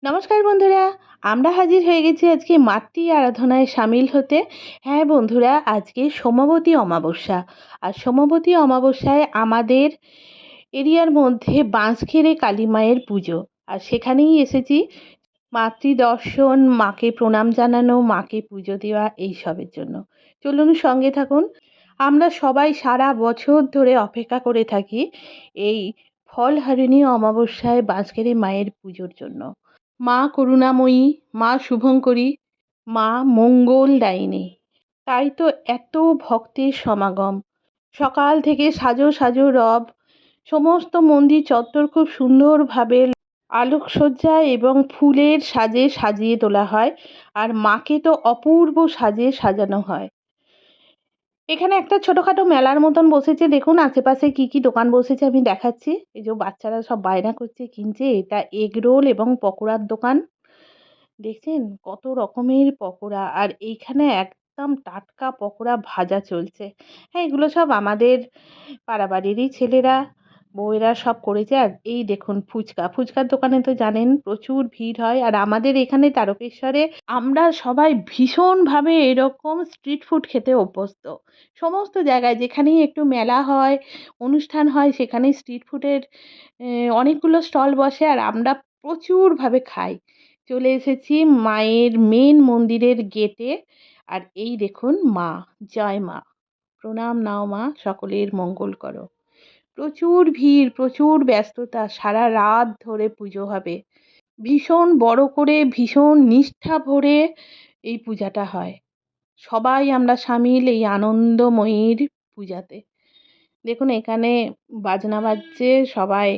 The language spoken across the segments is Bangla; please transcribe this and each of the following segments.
নমস্কার বন্ধুরা, আমরা হাজির হয়ে গেছি আজকে মাতৃ আরাধনায় সামিল হতে। হ্যাঁ বন্ধুরা, আজকে সোমবতী অমাবস্যা। আর সোমবতী অমাবস্যায় আমাদের এরিয়ার মধ্যে বাঁশখেড়ে কালী মায়ের পুজো। আর সেখানেই এসেছি মাতৃদর্শন, মাকে প্রণাম জানানো, মাকে পুজো দেওয়া এইসবের জন্য। চলুন সঙ্গে থাকুন। আমরা সবাই সারা বছর ধরে অপেক্ষা করে থাকি এই ফলহারিণী অমাবস্যায় বাঁশখেড়ে মায়ের পুজোর জন্য। মা করুণাময়ী, মা শুভঙ্করী, মা মঙ্গলদায়িনী। তাই তো এত ভক্তের সমাগম। সকাল থেকে সাজো সাজো রব। সমস্ত মন্দির চত্বর খুব সুন্দরভাবে আলোকসজ্জা এবং ফুলের সাজে সাজিয়ে তোলা হয়। আর মাকে তো অপূর্ব সাজে সাজানো হয়। এখানে একটা ছোটখাটো মেলার মতন বসেছে, দেখুন আশেপাশে কি কি দোকান বসেছে আমি দেখাচ্ছি। এই যে বাচ্চারা সব বায়না করছে, কিনছে। এটা এগ রোল এবং পকোড়ার দোকান। দেখছেন কত রকমের পকোড়া, আর এইখানে একদম টাটকা পকোড়া ভাজা চলছে। হ্যাঁ, এগুলো সব আমাদের পাড়াবাড়িরই ছেলেরা, বউয়েরা সব করেছে। আর এই দেখুন ফুচকার দোকানে তো জানেন প্রচুর ভিড় হয়। আর আমাদের এখানে তারকেশ্বরে আমরা সবাই ভীষণভাবে এরকম স্ট্রিট ফুড খেতে অভ্যস্ত। সমস্ত জায়গায় যেখানেই একটু মেলা হয়, অনুষ্ঠান হয়, সেখানে স্ট্রিট ফুডের অনেকগুলো স্টল বসে, আর আমরা প্রচুরভাবে খাই। চলে এসেছি মায়ের মেন মন্দিরের গেটে। আর এই দেখুন মা, জয় মা, প্রণাম নাও মা, সকলের মঙ্গল করো। প্রচুর ভিড়, প্রচুর ব্যস্ততা, সারা রাত ধরে পুজো হবে। ভীষণ বড় করে, ভীষণ নিষ্ঠা ভরে এই পূজাটা হয়। সবাই আমরা সামিল এই আনন্দময়ীর পূজাতে। দেখুন এখানে বাজনা বাজছে, সবাই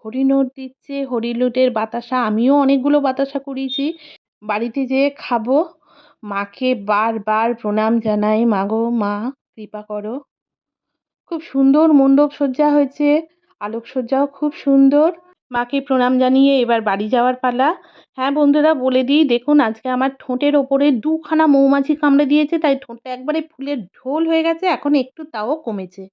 হরিনোট দিচ্ছে, হরিলুটের বাতাসা। আমিও অনেকগুলো বাতাসা কুড়িয়েছি। বাড়িতে যেয়ে খাবো। মাকে বারবার প্রণাম জানাই, মাগো মা কৃপা করো। খুব সুন্দর মণ্ডপ সজ্জা হয়েছে, আলোকসজ্জাও খুব সুন্দর। মাকে প্রণাম জানিয়ে এবার বাড়ি যাওয়ার পালা। হ্যাঁ বন্ধুরা, বলে দিই, দেখুন আজকে আমার ঠোঁটের ওপরে 2খানা মৌমাছি কামড়ে দিয়েছে, তাই ঠোঁটটা একবারে ফুলের ঢোল হয়ে গেছে। এখন একটু তাও কমেছে।